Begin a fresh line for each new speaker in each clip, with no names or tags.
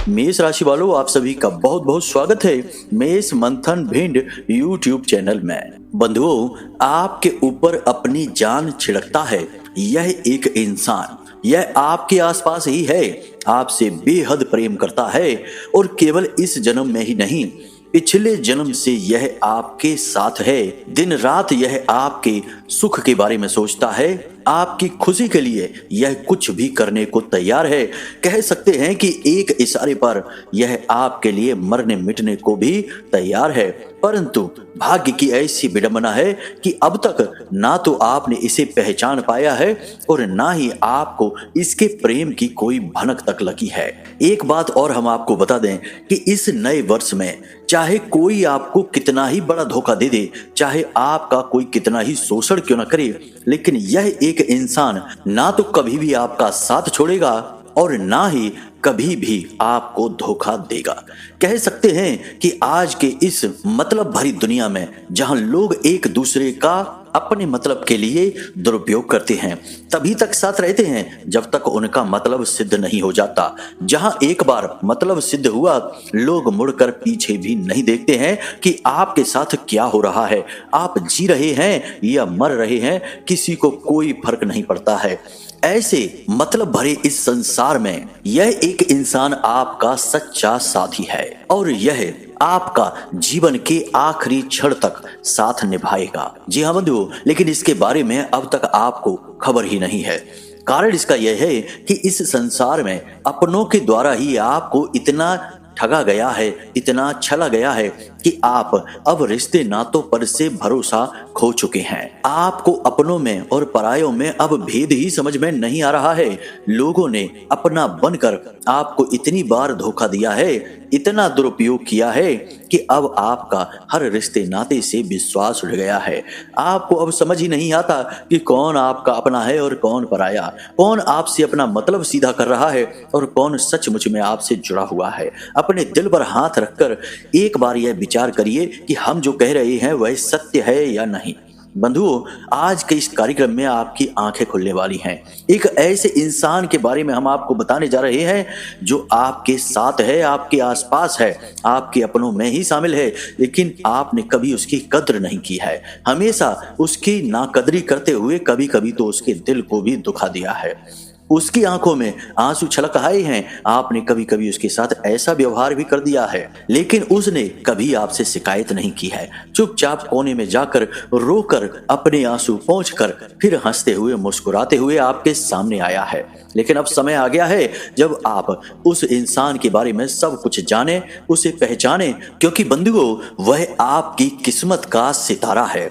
मेष राशि वालों, आप सभी का बहुत बहुत स्वागत है मेष मंथन भिंड यूट्यूब चैनल में। बंधुओं, आपके ऊपर अपनी जान छिड़कता है यह एक इंसान। यह आपके आसपास ही है, आपसे बेहद प्रेम करता है और केवल इस जन्म में ही नहीं, पिछले जन्म से यह आपके साथ है। दिन रात यह आपके सुख के बारे में सोचता है, आपकी खुशी के लिए यह कुछ भी करने को तैयार है। कह सकते हैं कि एक इशारे पर यह आपके लिए मरने मिटने को भी तैयार है। परंतु भाग्य की ऐसी विडंबना है कि अब तक ना तो आपने इसे पहचान पाया है और ना ही आपको इसके प्रेम की कोई भनक तक लगी है। एक बात और हम आपको बता दें कि इस नए वर्ष में चाहे कोई आपको कितना ही बड़ा धोखा दे दे, चाहे आपका कोई कितना ही शोषण क्यों न करे, लेकिन यह एक इंसान ना तो कभी भी आपका साथ छोड़ेगा और ना ही कभी भी आपको धोखा देगा। कह सकते हैं कि आज के इस मतलब भरी दुनिया में जहां लोग एक दूसरे का अपने मतलब के लिए दुरुपयोग करते हैं, तभी तक साथ रहते हैं जब तक उनका मतलब सिद्ध नहीं हो जाता। जहां एक बार मतलब सिद्ध हुआ, लोग मुड़कर पीछे भी नहीं देखते हैं कि आपके साथ क्या हो रहा है। आप जी रहे हैं या मर रहे हैं, किसी को कोई फर्क नहीं पड़ता है। ऐसे मतलब भरे इस संसार में यह एक इंसान आपका सच्चा साथी है और यह आपका जीवन के आखिरी क्षण तक साथ निभाएगा। जी हाँ बंधुओं, लेकिन इसके बारे में अब तक आपको खबर ही नहीं है। कारण इसका यह है कि इस संसार में अपनों के द्वारा ही आपको इतना ठगा गया है, इतना छला गया है कि आप अब रिश्ते नातों पर से भरोसा खो चुके हैं। आपको अपनों में और परायों में अब भेद ही समझ में नहीं आ रहा है। लोगों ने अपना बनकर आपको इतनी बार धोखा दिया है, इतना दुरुपयोग किया है कि अब आपका हर रिश्ते नाते से विश्वास उठ गया है। आपको अब समझ ही नहीं आता कि कौन आपका अपना है और कौन पराया, कौन आपसे अपना मतलब सीधा कर रहा है और कौन सचमुच में आपसे जुड़ा हुआ है। अपने दिल पर हाथ रखकर एक बार यह विचार करिए कि हम जो कह रहे हैं वह सत्य है या नहीं। बंधुओं, आज के इस कार्यक्रम में आपकी आंखें खुलने वाली हैं। एक ऐसे इंसान के बारे में हम आपको बताने जा रहे हैं जो आपके साथ है, आपके आसपास है, आपके अपनों में ही शामिल है, लेकिन आपने कभी उसकी कद्र नहीं की है। हमेशा उसकी नाकदरी करते हुए कभी कभी तो उसके दिल को भी दुखा दिया है। उसकी आंखों में आंसू छलक आए हैं। आपने कभी कभी उसके साथ ऐसा व्यवहार भी कर दिया है, लेकिन उसने कभी आपसे शिकायत नहीं की है। चुपचाप कोने में जाकर रोकर अपने आंसू पोंछकर फिर हंसते हुए मुस्कुराते हुए आपके सामने आया है। लेकिन अब समय आ गया है जब आप उस इंसान के बारे में सब कुछ जाने, उसे पहचाने, क्योंकि बंधुओं वह आपकी किस्मत का सितारा है।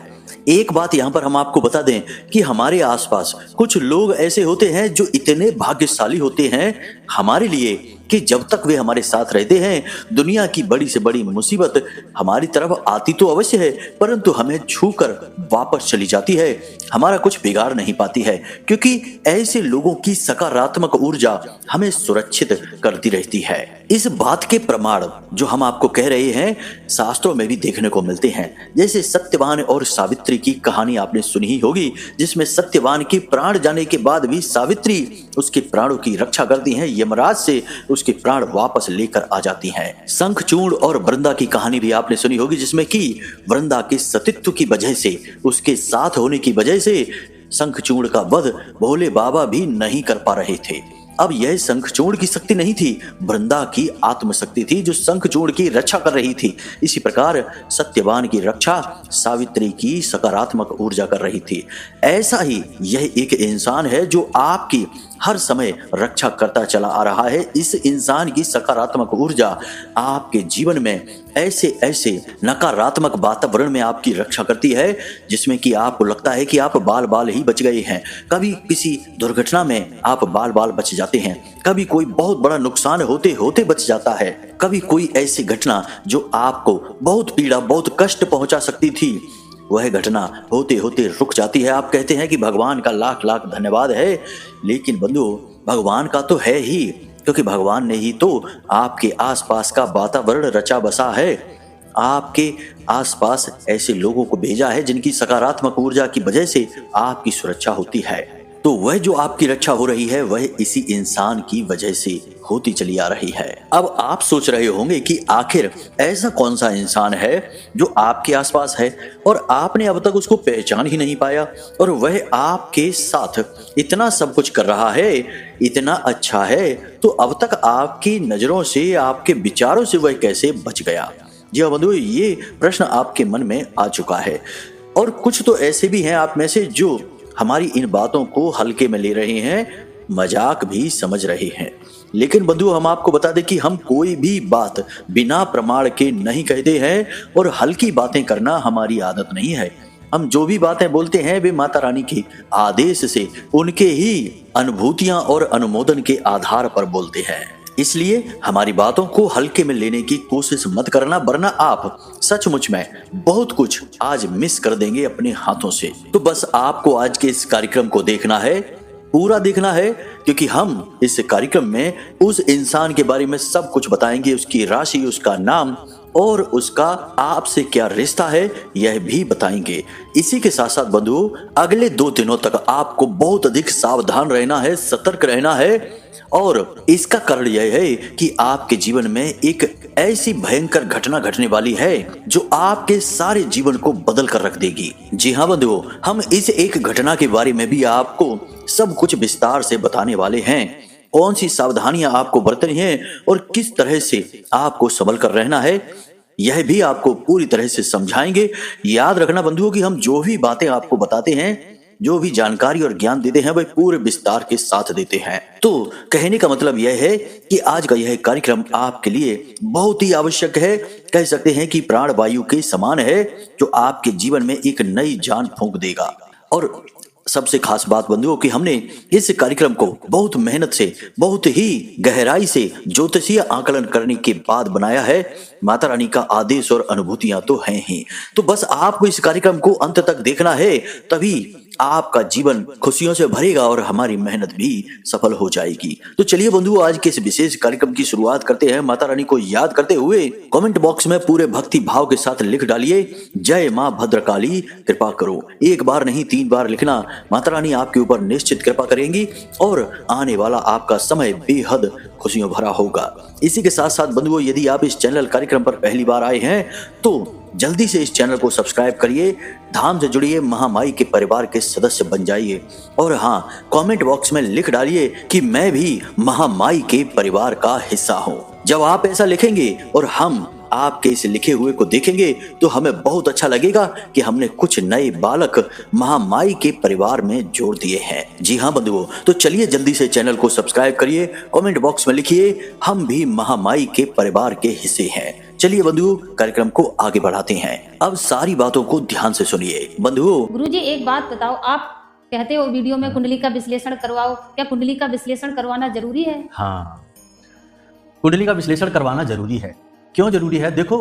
एक बात यहां पर हम आपको बता दें कि हमारे आसपास कुछ लोग ऐसे होते हैं जो इतने भाग्यशाली होते हैं हमारे लिए कि जब तक वे हमारे साथ रहते हैं, दुनिया की बड़ी से बड़ी मुसीबत हमारी तरफ आती तो अवश्य है, परंतु हमें छूकर वापस चली जाती है, हमारा कुछ बिगाड़ नहीं पाती है, क्योंकि ऐसे लोगों की सकारात्मक ऊर्जा हमें सुरक्षित करती रहती है। इस बात के प्रमाण जो हम आपको कह रहे हैं शास्त्रों में भी देखने को मिलते हैं। जैसे सत्यवान और सावित्री की कहानी आपने सुनी ही होगी, जिसमें सत्यवान के प्राण जाने के बाद भी सावित्री उसके प्राणों की रक्षा करती हैं, यमराज से उसके प्राण वापस लेकर आ जाती हैं। शंखचूड़ और वृंदा की कहानी भी आपने सुनी होगी, जिसमें कि वृंदा के सतीत्व की वजह से, उसके साथ होने की वजह से शंखचूड़ का वध भोले बाबा भी नहीं कर पा रहे थे। अब यह शंखचूड़ की शक्ति नहीं थी, वृंदा की आत्मशक्ति थी जो शंखचूड़ की रक्षा कर रही थी। इसी प्रकार सत्यवान की रक्षा सावित्री की सकारात्मक ऊर्जा कर रही थी। ऐसा ही यह एक इंसान है जो आपकी हर समय रक्षा करता चला आ रहा है। इस इंसान की सकारात्मक ऊर्जा आपके जीवन में ऐसे ऐसे नकारात्मक वातावरण में आपकी रक्षा करती है जिसमें कि आपको लगता है कि आप बाल बाल ही बच गए हैं। कभी किसी दुर्घटना में आप बाल बाल बच जाते हैं, कभी कोई बहुत बड़ा नुकसान होते होते बच जाता है, कभी कोई ऐसी घटना जो आपको बहुत पीड़ा, बहुत कष्ट पहुंचा सकती थी, वह घटना होते होते रुक जाती है। आप कहते हैं कि भगवान का लाख लाख धन्यवाद है, लेकिन बंधुओं भगवान का तो है ही, क्योंकि भगवान ने ही तो आपके आसपास का वातावरण रचा बसा है, आपके आसपास ऐसे लोगों को भेजा है जिनकी सकारात्मक ऊर्जा की वजह से आपकी सुरक्षा होती है। तो वह जो आपकी रक्षा हो रही है वह इसी इंसान की वजह से होती चली आ रही है। अब आप सोच रहे होंगे कि आखिर ऐसा कौन सा इंसान है जो आपके आसपास है और आपने अब तक उसको पहचान ही नहीं पाया, और वह आपके साथ इतना सब कुछ कर रहा है, इतना अच्छा है, तो अब तक आपकी नजरों से, आपके विचारों से वह कैसे बच गया? जी हाँ बंधुओं, ये प्रश्न आपके मन में आ चुका है। और कुछ तो ऐसे भी हैं आप में से जो हमारी इन बातों को हल्के में ले रहे हैं, मजाक भी समझ रहे हैं। लेकिन बंधुओं, हम आपको बता दें कि हम कोई भी बात बिना प्रमाण के नहीं कहते हैं और हल्की बातें करना हमारी आदत नहीं है। हम जो भी बातें बोलते हैं वे माता रानी के आदेश से, उनके ही अनुभूतियां और अनुमोदन के आधार पर बोलते हैं। इसलिए हमारी बातों को हल्के में लेने की कोशिश मत करना, वरना आप सचमुच में बहुत कुछ आज मिस कर देंगे अपने हाथों से। तो बस आपको आज के इस कार्यक्रम को देखना है, पूरा देखना है, क्योंकि हम इस कार्यक्रम में उस इंसान के बारे में सब कुछ बताएंगे, उसकी राशि, उसका नाम और उसका आपसे क्या रिश्ता है यह भी बताएंगे। इसी के साथ साथ बंधुओं, अगले 2 दिनों तक आपको बहुत अधिक सावधान रहना है, सतर्क रहना है, और इसका कारण यह है कि आपके जीवन में एक ऐसी भयंकर घटना घटने वाली है जो आपके सारे जीवन को बदल कर रख देगी। जी हाँ बंधुओं, हम इस एक घटना के बारे में भी आपको सब कुछ विस्तार से बताने वाले हैं। कौन सी सावधानियां आपको बरतनी है और किस तरह से आपको संभल कर रहना है, यह भी आपको पूरी तरह से समझाएंगे। याद रखना बंधुओं कि हम जो भी बातें आपको बताते हैं, जो भी जानकारी और ज्ञान देते हैं, वह पूरे विस्तार के साथ देते हैं। तो कहने का मतलब यह है कि आज का यह कार्यक्रम आपके लिए बहुत ही आवश्यक है, कह सकते हैं कि प्राणवायु के समान है, जो आपके जीवन में एक नई जान फूंक देगा। और सबसे खास बात बंधुओं कि हमने इस कार्यक्रम को बहुत मेहनत से, बहुत ही गहराई से ज्योतिषीय आकलन करने के बाद बनाया है। माता रानी का आदेश और अनुभूतियां तो हैं ही। तो बस आपको इस कार्यक्रम को अंत तक देखना है, तभी आपका जीवन खुशियों से भरेगा और हमारी मेहनत भी सफल हो जाएगी। तो चलिए बंधुओं, आज के इस विशेष कार्यक्रम की शुरुआत करते हैं माता रानी को याद करते हुए। कमेंट बॉक्स में पूरे भक्ति भाव के साथ लिख डालिए, जय मां भद्रकाली कृपा करो। एक बार नहीं 3 बार लिखना, माता रानी आपके ऊपर निश्चित कृपा करेंगी और आने वाला आपका समय बेहद खुशियों भरा होगा। इसी के साथ साथ बंधुओं, यदि आप इस चैनल कार्यक्रम पर पहली बार आए हैं तो जल्दी से इस चैनल को सब्सक्राइब करिए, धाम से जुड़िए, महामाई के परिवार के सदस्य बन जाइए। और हाँ, कमेंट बॉक्स में लिख डालिए कि मैं भी महामाई के परिवार का हिस्सा हूँ। जब आप ऐसा लिखेंगे और हम आपके इस लिखे हुए को देखेंगे तो हमें बहुत अच्छा लगेगा कि हमने कुछ नए बालक महामाई के परिवार में जोड़ दिए हैं। जी हाँ बंधुओं, तो चलिए जल्दी से चैनल को सब्सक्राइब करिए, कमेंट बॉक्स में लिखिए हम भी महामाई के परिवार के हिस्से हैं। चलिए बंधुओं, कार्यक्रम को आगे बढ़ाते हैं। अब सारी बातों को ध्यान से सुनिए। बंधुओं,
गुरुजी एक बात बताओ, आप कहते हो वीडियो में कुंडली का विश्लेषण करवाओ, क्या कुंडली का विश्लेषण करवाना जरूरी है?
हाँ, कुंडली का विश्लेषण करवाना जरूरी है। क्यों जरूरी है? देखो,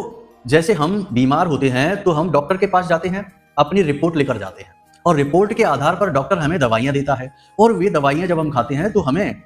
जैसे हम बीमार होते हैं तो हम डॉक्टर के पास जाते हैं, अपनी रिपोर्ट लेकर जाते हैं और रिपोर्ट के आधार पर डॉक्टर हमें दवाइयां देता है, और वे दवाइयां जब हम खाते हैं तो हमें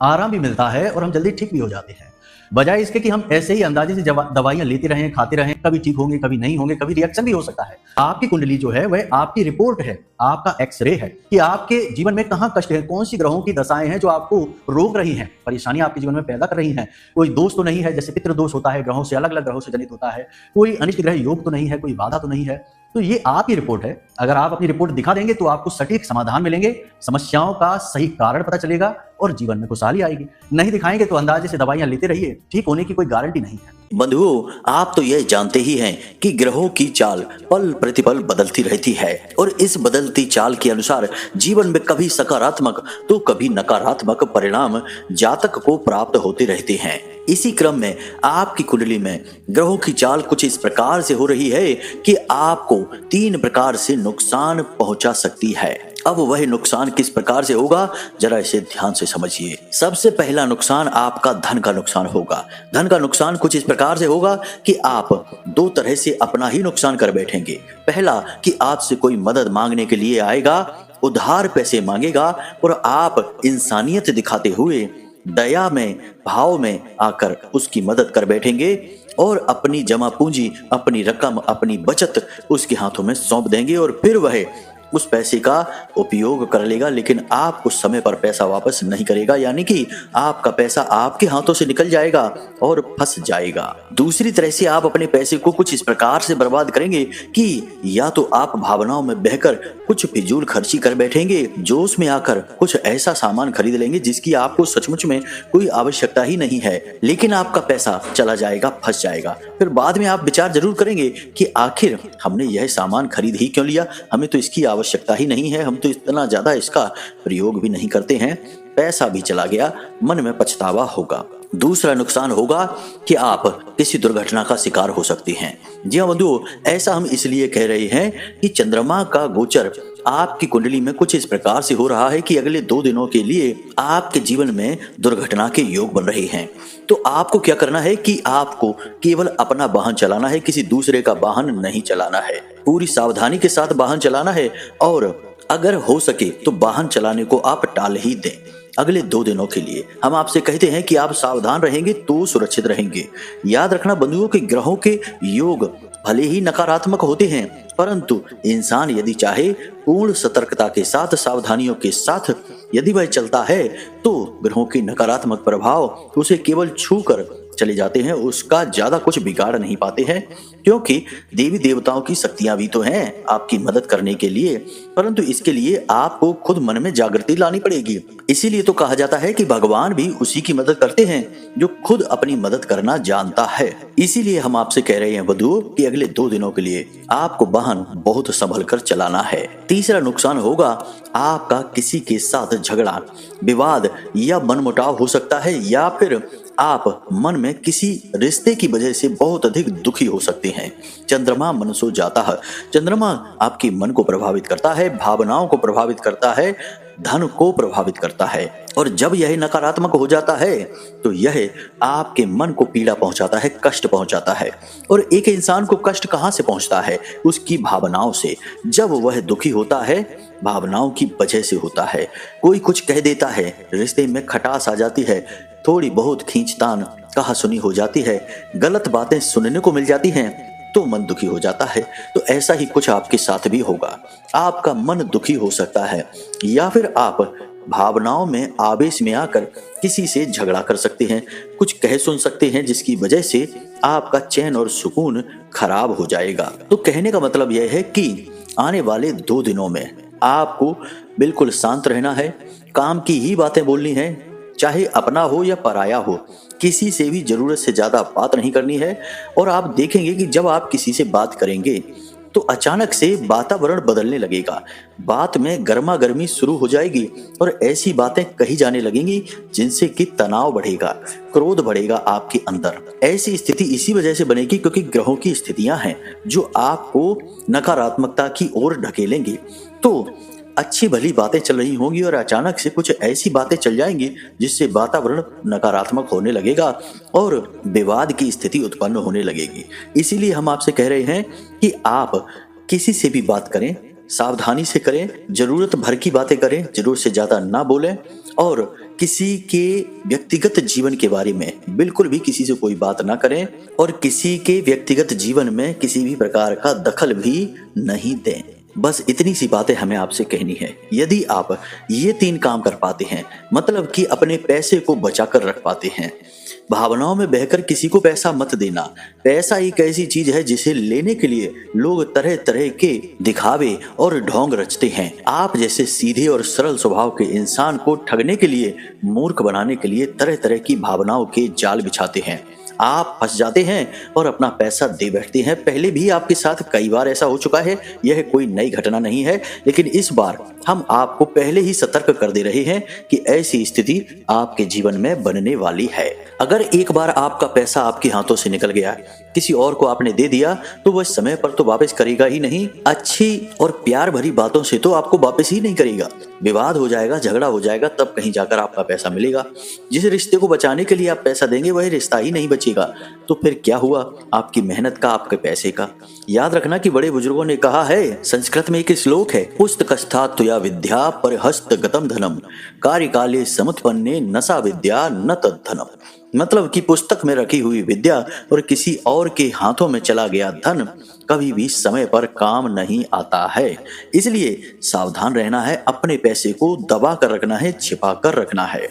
आराम भी मिलता है और हम जल्दी ठीक भी हो जाते हैं। बजाय इसके कि हम ऐसे ही अंदाजे से दवाइयां लेते रहें, खाते रहें, कभी ठीक होंगे, कभी नहीं होंगे, कभी रिएक्शन भी हो सकता है। आपकी कुंडली जो है वह आपकी रिपोर्ट है, आपका एक्सरे है कि आपके जीवन में कहाँ कष्ट है, कौन सी ग्रहों की दशाएं हैं जो आपको रोक रही हैं, परेशानी आपके जीवन में पैदा कर रही हैं। कोई दोष तो नहीं है, जैसे पितृ दोष होता है, ग्रहों से, अलग अलग ग्रहों से जनित होता है। कोई अनिष्ट ग्रह योग तो नहीं है, कोई बाधा तो नहीं है। तो ये आपकी रिपोर्ट है। अगर आप अपनी रिपोर्ट दिखा देंगे तो आपको सटीक समाधान मिलेंगे, समस्याओं का सही कारण पता चलेगा और जीवन में खुशहाली आएगी। नहीं दिखाएंगे तो अंदाजे से दवाइयां लेते रहिए, ठीक होने की कोई गारंटी नहीं है।
बंधुओं, आप तो यह जानते ही हैं कि ग्रहों की चाल पल प्रतिपल बदलती रहती है और इस बदलती चाल के अनुसार जीवन में कभी सकारात्मक तो कभी नकारात्मक परिणाम जातक को प्राप्त होते रहते हैं। इसी क्रम में आपकी कुंडली में ग्रहों की चाल कुछ इस प्रकार से हो रही है कि आपको 3 प्रकार से नुकसान पहुंचा सकती है। अब वह नुकसान किस प्रकार से होगा, जरा इसे ध्यान से समझिए। सबसे पहला नुकसान आपका धन का नुकसान होगा। धन का नुकसान कुछ इस प्रकार से होगा कि आप 2 तरह से अपना ही नुकसान कर बैठेंगे। पहला कि आपसे कोई मदद मांगने के लिए आएगा, उधार पैसे मांगेगा और आप इंसानियत दिखाते हुए दया में, भाव में आकर उसकी मदद कर बैठेंगे और अपनी जमा पूंजी, अपनी रकम, अपनी बचत उसके हाथों में सौंप देंगे और फिर वह उस पैसे का उपयोग कर लेगा, लेकिन आप उस समय पर पैसा वापस नहीं करेगा, यानी कि आपका पैसा आपके हाथों से निकल जाएगा और फंस जाएगा। दूसरी तरह से आप अपने पैसे को कुछ इस प्रकार से बर्बाद करेंगे कि या तो आप भावनाओं में बहकर कुछ फिजूल खर्ची कर बैठेंगे, जोश में आकर कुछ ऐसा सामान खरीद लेंगे जिसकी आपको सचमुच में कोई आवश्यकता ही नहीं है, लेकिन आपका पैसा चला जाएगा, फंस जाएगा। फिर बाद में आप विचार जरूर करेंगे कि आखिर हमने यह सामान खरीद ही क्यों लिया, हमें तो इसकी आवश्यकता ही नहीं है, हम तो इतना ज्यादा इसका प्रयोग भी नहीं करते हैं। पैसा भी चला गया, मन में पछतावा होगा। दूसरा नुकसान होगा कि आप किसी दुर्घटना का शिकार हो सकते हैं। जी हाँ बंधुओं, ऐसा हम इसलिए कह रहे हैं कि चंद्रमा का गोचर आपकी कुंडली में कुछ इस प्रकार से हो रहा है कि अगले 2 दिनों के लिए आपके जीवन में दुर्घटना के योग बन रहे हैं। तो आपको क्या करना है कि आपको केवल अपना वाहन चलाना है, किसी दूसरे का वाहन नहीं चलाना है। पूरी सावधानी के साथ वाहन चलाना है और अगर हो सके तो वाहन चलाने को आप टाल ही दें। अगले 2 दिनों के लिए हम आपसे कहते हैं कि आप सावधान रहेंगे तो सुरक्षित रहेंगे। याद रखना बंधुओं के ग्रहों के योग भले ही नकारात्मक होते हैं, परंतु इंसान यदि चाहे पूर्ण सतर्कता के साथ, सावधानियों के साथ यदि वह चलता है तो ग्रहों के नकारात्मक प्रभाव उसे केवल छू कर चले जाते हैं, उसका ज्यादा कुछ बिगाड़ नहीं पाते हैं, क्योंकि देवी देवताओं की शक्तियां भी तो हैं आपकी मदद करने के लिए, परंतु इसके लिए आपको खुद मन में जागृति लानी पड़ेगी। इसीलिए तो कहा जाता है कि भगवान भी उसी की मदद करते हैं जो खुद अपनी मदद करना जानता है। इसीलिए हम आपसे कह रहे हैं बंधुओं कि अगले 2 दिनों के लिए आपको वाहन बहुत संभल कर चलाना है। तीसरा नुकसान होगा आपका किसी के साथ झगड़ा, विवाद या मनमुटाव हो सकता है, या फिर आप मन में किसी रिश्ते की वजह से बहुत अधिक दुखी हो सकते हैं। चंद्रमा मनसो जाता है। चंद्रमा आपके मन को प्रभावित करता है, भावनाओं को प्रभावित करता है, धन को प्रभावित करता है, और जब यह नकारात्मक हो जाता है तो यह आपके मन को पीड़ा पहुंचाता है, कष्ट पहुंचाता है। और एक इंसान को कष्ट कहां से पहुंचता है? उसकी भावनाओं से। जब वह दुखी होता है भावनाओं की वजह से होता है। कोई कुछ कह देता है, रिश्ते में खटास आ जाती है, थोड़ी बहुत खींचतान कहा सुनी हो जाती है, गलत बातें सुनने को मिल जाती हैं तो मन दुखी हो जाता है। तो ऐसा ही कुछ आपके साथ भी होगा, आपका मन दुखी हो सकता है, या फिर आप भावनाओं में आवेश में आकर किसी से झगड़ा कर सकते हैं, कुछ कह सुन सकते हैं जिसकी वजह से आपका चैन और सुकून खराब हो जाएगा। तो कहने का मतलब यह है कि आने वाले 2 दिनों में आपको बिल्कुल शांत रहना है, काम की ही बातें बोलनी है, चाहे अपना हो या पराया हो, किसी से भी जरूरत से ज्यादा बात नहीं करनी है। और आप देखेंगे कि जब आप किसी से बात करेंगे तो अचानक से वातावरण बदलने लगेगा, बात में गर्मा गर्मी शुरू हो जाएगी और ऐसी बातें कही जाने लगेंगी जिनसे कि तनाव बढ़ेगा, क्रोध बढ़ेगा आपके अंदर। ऐसी स्थिति इसी वजह से बनेगी क्योंकि ग्रहों की स्थितियां हैं जो आपको नकारात्मकता की ओर ढकेलेंगी। तो अच्छी भली बातें चल रही होंगी और अचानक से कुछ ऐसी बातें चल जाएंगी जिससे वातावरण नकारात्मक होने लगेगा और विवाद की स्थिति उत्पन्न होने लगेगी। इसीलिए हम आपसे कह रहे हैं कि आप किसी से भी बात करें, सावधानी से करें, जरूरत भर की बातें करें, जरूरत से ज्यादा ना बोलें, और किसी के व्यक्तिगत जीवन के बारे में बिल्कुल भी किसी से कोई बात ना करें, और किसी के व्यक्तिगत जीवन में किसी भी प्रकार का दखल भी नहीं दें। बस इतनी सी बातें हमें आपसे कहनी है। यदि आप ये 3 काम कर पाते हैं, मतलब कि अपने पैसे को बचा कर रख पाते हैं, भावनाओं में बहकर किसी को पैसा मत देना। पैसा एक ऐसी चीज है जिसे लेने के लिए लोग तरह तरह के दिखावे और ढोंग रचते हैं। आप जैसे सीधे और सरल स्वभाव के इंसान को ठगने के लिए, मूर्ख बनाने के लिए तरह तरह की भावनाओं के जाल बिछाते हैं। आप फंस जाते हैं और अपना पैसा दे बैठते हैं। पहले भी आपके साथ कई बार ऐसा हो चुका है, यह कोई नई घटना नहीं है, लेकिन इस बार हम आपको पहले ही सतर्क कर दे रहे हैं कि ऐसी स्थिति आपके जीवन में बनने वाली है। अगर एक बार आपका पैसा आपके हाथों से निकल गया, किसी और को आपने दे दिया, तो वह समय पर तो वापस करेगा ही नहीं, अच्छी और प्यार भरी बातों से तो आपको वापस ही नहीं करेगा। विवाद हो जाएगा, झगड़ा हो जाएगा, तब कहीं जाकर आपका पैसा मिलेगा। जिस रिश्ते को बचाने के लिए आप पैसा देंगे वही रिश्ता ही नहीं बचेगा, तो फिर क्या हुआ आपकी मेहनत का, आपके पैसे का। याद रखना कि बड़े बुजुर्गों ने कहा है, संस्कृत में एक श्लोक है, पुस्तकस्थात्वया विद्या परहस्त गतम धनम कार्यकाले समुत्पन्ने नसा विद्या न तद्धनम। मतलब कि पुस्तक में रखी हुई विद्या और किसी और और के हाथों में चला गया धन कभी भी समय पर काम नहीं आता है। इसलिए सावधान रहना है, अपने पैसे को दबा कर रखना है, छिपा कर रखना है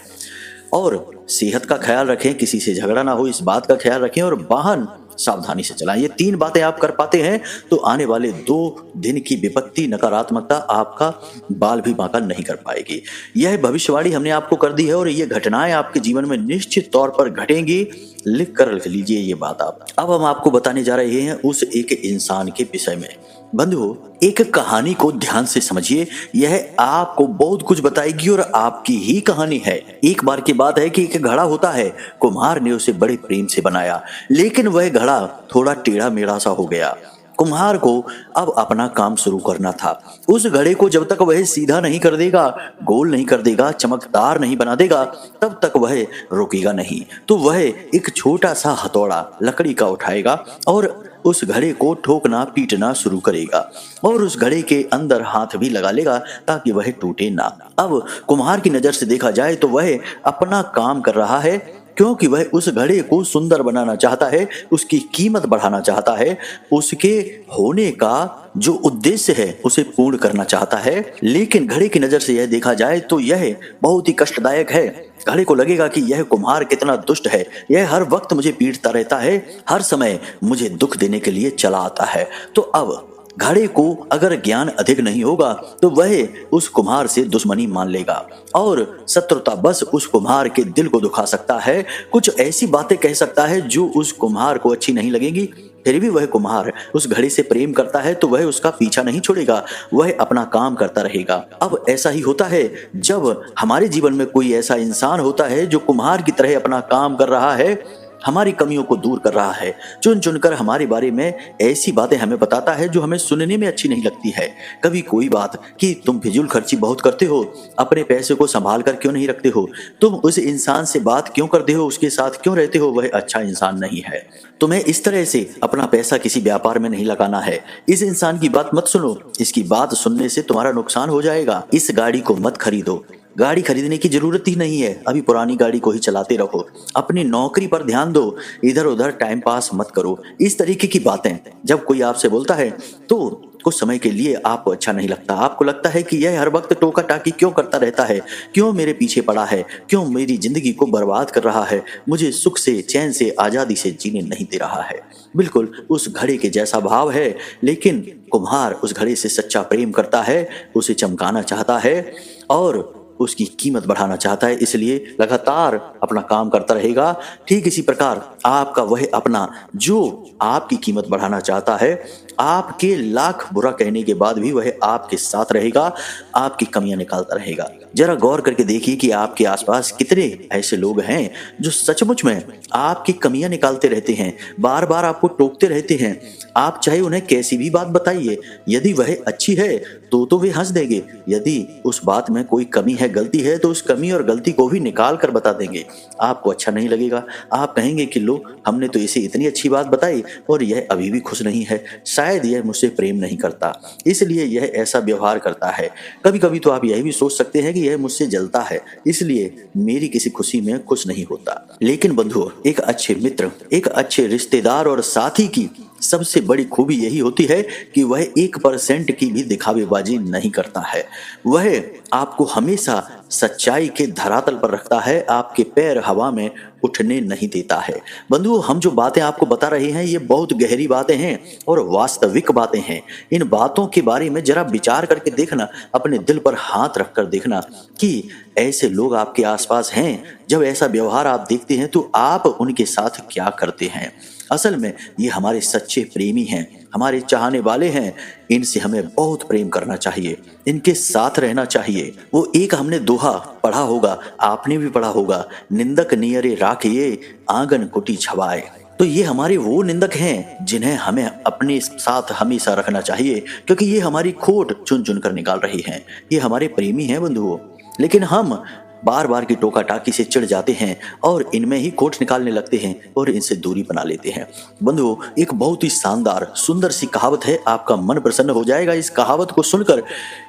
और सेहत का ख्याल रखें, किसी से झगड़ा ना हो इस बात का ख्याल रखें और वाहन सावधानी से चलाएं। ये 3 बातें आप कर पाते हैं तो आने वाले 2 दिन की विपत्ति, नकारात्मकता आपका बाल भी बांका नहीं कर पाएगी। यह भविष्यवाणी हमने आपको कर दी है और ये घटनाएं आपके जीवन में निश्चित तौर पर घटेंगी। लिख कर रख लीजिए ये बात आप। अब हम आपको बताने जा रहे हैं उस एक इंसान के विषय में। बंधुओं, एक कहानी को ध्यान से समझिए, यह आपको बहुत कुछ बताएगी और आपकी ही कहानी है। एक बार की बात है कि एक घड़ा होता है, कुम्हार ने उसे बड़े प्रेम से बनाया, लेकिन वह घड़ा थोड़ा टेढ़ा मेढ़ा सा हो गया। कुम्हार को अब अपना काम शुरू करना था। उस घड़े को जब तक वह सीधा नहीं कर देगा, गोल नहीं कर देगा, चमकदार नहीं बना देगा, तब तक वह रुकेगा नहीं। तो वह एक छोटा सा हथौड़ा लकड़ी का उठाएगा और उस घड़े को ठोकना पीटना शुरू करेगा और उस घड़े के अंदर हाथ भी लगा लेगा ताकि वह टूटे ना। अब कुम्हार की नजर से देखा जाए तो वह अपना काम कर रहा है, क्योंकि वह उस घड़े को सुंदर बनाना चाहता है, उसकी कीमत बढ़ाना चाहता है, उसके होने का जो उद्देश्य है उसे पूर्ण करना चाहता है। लेकिन घड़े की नजर से यह देखा जाए तो यह बहुत ही कष्टदायक है। घड़े को लगेगा कि यह कुम्हार कितना दुष्ट है, यह हर वक्त मुझे पीटता रहता है, हर समय मुझे दुख देने के लिए चला आता है। तो अब घड़े को अगर ज्ञान अधिक नहीं होगा तो वह उस कुम्हार से दुश्मनी मान लेगा और शत्रुता बस उस कुम्हार के दिल को दुखा सकता है। कुछ ऐसी बातें कह सकता है जो उस कुम्हार को अच्छी नहीं लगेंगी। फिर भी वह कुम्हार उस घड़े से प्रेम करता है तो वह उसका पीछा नहीं छोड़ेगा, वह अपना काम करता रहेगा। अब ऐसा ही होता है जब हमारे जीवन में कोई ऐसा इंसान होता है जो कुम्हार की तरह अपना काम कर रहा है, हमारी कमियों को दूर कर रहा है, चुन चुनकर हमारे बारे में ऐसी बातें हमें बताता है जो हमें सुनने में अच्छी नहीं लगती है। कभी कोई बात कि तुम फिजूल खर्ची बहुत करते हो, अपने पैसे को संभाल कर क्यों नहीं रखते हो, तुम उस इंसान से बात क्यों करते हो, उसके साथ क्यों रहते हो, वह अच्छा इंसान नहीं है। तुम्हें इस तरह से अपना पैसा किसी व्यापार में नहीं लगाना है। इस इंसान की बात मत सुनो, इसकी बात सुनने से तुम्हारा नुकसान हो जाएगा। इस गाड़ी को मत खरीदो, गाड़ी खरीदने की जरूरत ही नहीं है, अभी पुरानी गाड़ी को ही चलाते रहो, अपनी नौकरी पर ध्यान दो, इधर उधर टाइम पास मत करो। इस तरीके की बातें जब कोई आपसे बोलता है तो कुछ समय के लिए आपको अच्छा नहीं लगता, आपको लगता है कि यह हर वक्त टोका टाकी क्यों करता रहता है, क्यों मेरे पीछे पड़ा है, क्यों मेरी जिंदगी को बर्बाद कर रहा है, मुझे सुख से, चैन से, आजादी से जीने नहीं दे रहा है। बिल्कुल उस घड़े के जैसा भाव है, लेकिन कुम्हार उस घड़े से सच्चा प्रेम करता है, उसे चमकाना चाहता है और उसकी कीमत बढ़ाना चाहता है, इसलिए लगातार अपना काम करता रहेगा। ठीक इसी प्रकार आपका वह अपना जो आपकी कीमत बढ़ाना चाहता है, आपके लाख बुरा कहने के बाद भी वह आपके साथ रहेगा, आपकी कमियां निकालता रहेगा। जरा गौर करके देखिए कि आपके आसपास कितने ऐसे लोग हैं जो सचमुच में आपकी कमियां निकालते रहते हैं, बार बार आपको टोकते रहते हैं। आप चाहे उन्हें कैसी भी बात बताइए, यदि वह अच्छी है तो वे हंस देंगे, यदि उस बात में कोई कमी है, गलती है, तो उस कमी और गलती को भी निकाल कर बता देंगे। आपको अच्छा नहीं लगेगा, आप कहेंगे कि लो, हमने तो इसे इतनी अच्छी बात बताई और यह अभी भी खुश नहीं है, शायद यह मुझसे प्रेम नहीं करता, इसलिए यह ऐसा व्यवहार करता है। कभी कभी तो आप यह भी सोच सकते हैं कि यह मुझसे जलता है, इसलिए मेरी किसी खुशी में खुश नहीं होता। लेकिन बंधुओं, एक अच्छे मित्र, एक अच्छे रिश्तेदार और साथी की सबसे बड़ी खूबी यही होती है कि वह 1% की भी दिखावेबाजी नहीं करता है। वह आपको हमेशा सच्चाई के धरातल पर रखता है, आपके पैर हवा में उठने नहीं देता है। बंधुओं, हम जो बातें आपको बता रहे हैं ये बहुत गहरी बातें हैं और वास्तविक बातें हैं। इन बातों के बारे में जरा विचार करके देखना, अपने दिल पर हाथ रखकर देखना कि ऐसे लोग आपके आसपास हैं। जब ऐसा व्यवहार आप देखते हैं तो आप उनके साथ क्या करते हैं। असल में ये हमारे सच्चे प्रेमी हैं, हमारे चाहने वाले हैं। इनसे हमें बहुत प्रेम करना चाहिए, इनके साथ रहना चाहिए। वो एक हमने दोहा पढ़ा होगा, आपने भी पढ़ा होगा, निंदक नियरे राखिए आंगन कुटी छवाए। तो ये हमारे वो निंदक हैं जिन्हें हमें अपने साथ हमेशा रखना चाहिए, क्योंकि ये हमारी खोट चुन चुन कर निकाल रही हैं। ये हमारे प्रेमी हैं बंधुओं। लेकिन हम बार बार की टोका टाकी से चिढ़ जाते हैं और इनमें ही खोट निकालने लगते हैं और इनसे दूरी बना लेते हैं। बंधुओं, एक बहुत ही शानदार सुंदर सी कहावत है, आपका मन प्रसन्न हो जाएगा इस कहावत को सुनकर।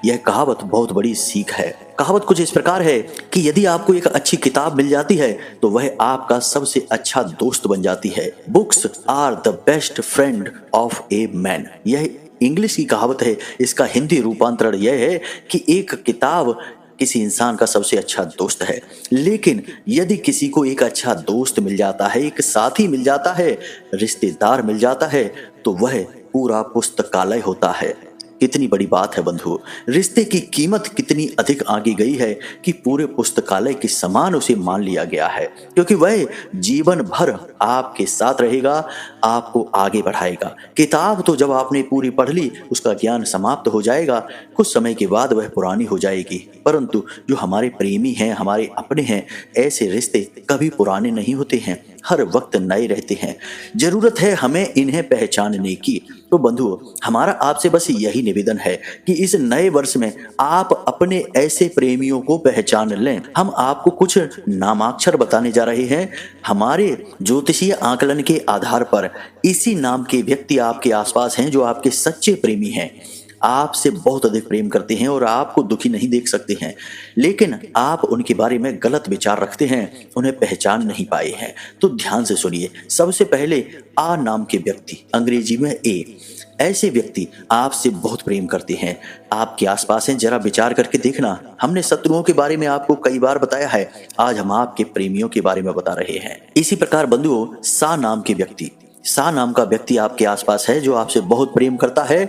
यह कहावत बहुत बड़ी सीख है। कहावत कुछ इस प्रकार है कि यदि आपको एक अच्छी किताब मिल जाती है तो वह आपका सबसे अच्छा दोस्त बन जाती है। Books are the best friend of a man. यह इंग्लिश की कहावत है। इसका हिंदी रूपांतरण यह है कि एक किताब किसी इंसान का सबसे अच्छा दोस्त है। लेकिन यदि किसी को एक अच्छा दोस्त मिल जाता है, एक साथी मिल जाता है, रिश्तेदार मिल जाता है, तो वह पूरा पुस्तकालय होता है। कितनी बड़ी बात है बंधु, रिश्ते की कीमत कितनी अधिक आगे गई है कि पूरे पुस्तकालय के समान उसे मान लिया गया है, क्योंकि वह जीवन भर आपके साथ रहेगा, आपको आगे बढ़ाएगा। किताब तो जब आपने पूरी पढ़ ली उसका ज्ञान समाप्त हो जाएगा, कुछ समय के बाद वह पुरानी हो जाएगी। परंतु जो हमारे प्रेमी हैं, हमारे अपने हैं, ऐसे रिश्ते कभी पुराने नहीं होते हैं, हर वक्त नए रहते हैं। जरूरत है हमें इन्हें पहचानने की। तो बंधुओं, हमारा आपसे बस यही निवेदन है कि इस नए वर्ष में आप अपने ऐसे प्रेमियों को पहचान लें। हम आपको कुछ नामाक्षर बताने जा रहे हैं। हमारे ज्योतिषीय आकलन के आधार पर इसी नाम के व्यक्ति आपके आसपास हैं जो आपके सच्चे प्रेमी हैं, आपसे बहुत अधिक प्रेम करते हैं और आपको दुखी नहीं देख सकते हैं, लेकिन आप उनके बारे में गलत विचार रखते हैं, उन्हें पहचान नहीं पाए हैं। तो ध्यान से सुनिए। सबसे पहले आ नाम के व्यक्ति, अंग्रेजी में ए। ऐसे व्यक्ति आपसे बहुत प्रेम करते हैं, आपके आसपास हैं, जरा विचार करके देखना। हमने शत्रुओं के बारे में आपको कई बार बताया है, आज हम आपके प्रेमियों के बारे में बता रहे हैं। इसी प्रकार बंधुओं, सा नाम के व्यक्ति, सा नाम का व्यक्ति आपके आसपास है जो आपसे बहुत प्रेम करता है,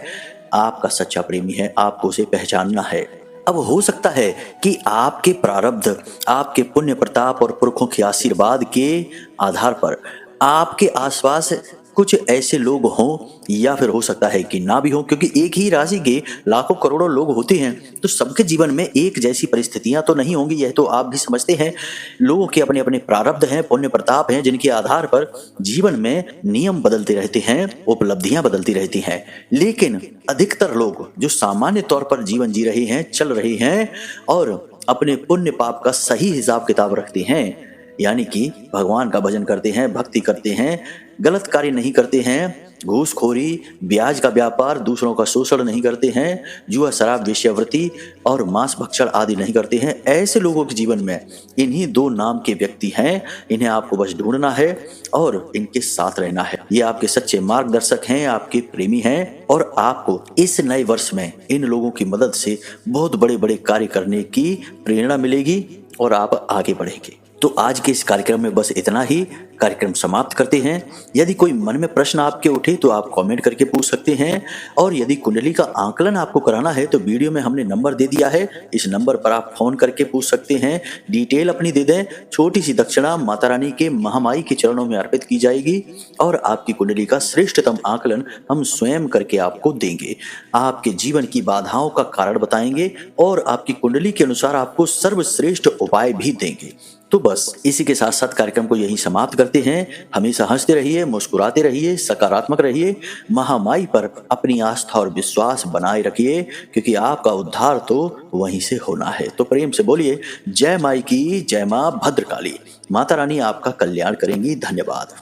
आपका सच्चा प्रेमी है, आपको उसे पहचानना है। अब हो सकता है कि आपके प्रारब्ध, आपके पुण्य प्रताप और पुरखों के आशीर्वाद के आधार पर आपके आसपास कुछ ऐसे लोग हों, या फिर हो सकता है कि ना भी हो, क्योंकि एक ही राशि के लाखों करोड़ों लोग होते हैं, तो सबके जीवन में एक जैसी परिस्थितियां तो नहीं होंगी, यह तो आप भी समझते हैं। लोगों के अपने अपने प्रारब्ध हैं, पुण्य प्रताप हैं, जिनके आधार पर जीवन में नियम बदलते रहते हैं, उपलब्धियां बदलती रहती हैं। लेकिन अधिकतर लोग जो सामान्य तौर पर जीवन जी रहे हैं, चल रहे हैं और अपने पुण्य पाप का सही हिसाब किताब रखते हैं, यानी कि भगवान का भजन करते हैं, भक्ति करते हैं, गलत कार्य नहीं करते हैं, घूसखोरी, ब्याज का व्यापार, दूसरों का शोषण नहीं करते हैं, जुआ, शराब, वेश्यावृत्ति और मांस भक्षण आदि नहीं करते हैं, ऐसे लोगों के जीवन में इन्हीं दो नाम के व्यक्ति हैं। इन्हें आपको बस ढूंढना है और इनके साथ रहना है। ये आपके सच्चे मार्गदर्शक हैं, आपके प्रेमी हैं, और आपको इस नए वर्ष में इन लोगों की मदद से बहुत बड़े बड़े कार्य करने की प्रेरणा मिलेगी और आप आगे बढ़ेंगे। तो आज के इस कार्यक्रम में बस इतना ही। कार्यक्रम समाप्त करते हैं। यदि कोई मन में प्रश्न आपके उठे तो आप कमेंट करके पूछ सकते हैं, और यदि कुंडली का आकलन आपको कराना है तो वीडियो में हमने नंबर दे दिया है, इस नंबर पर आप फोन करके पूछ सकते हैं। डिटेल अपनी दे दें, छोटी सी दक्षिणा माता रानी के महामाई के चरणों में अर्पित की जाएगी और आपकी कुंडली का श्रेष्ठतम आकलन हम स्वयं करके आपको देंगे। आपके जीवन की बाधाओं का कारण बताएंगे और आपकी कुंडली के अनुसार आपको सर्वश्रेष्ठ उपाय भी देंगे। तो बस इसी के साथ साथ कार्यक्रम को यहीं समाप्त करते हैं। हमेशा हंसते रहिए, मुस्कुराते रहिए, सकारात्मक रहिए, महामाई पर अपनी आस्था और विश्वास बनाए रखिए, क्योंकि आपका उद्धार तो वहीं से होना है। तो प्रेम से बोलिए जय माई की, जय मां भद्रकाली। माता रानी आपका कल्याण करेंगी। धन्यवाद।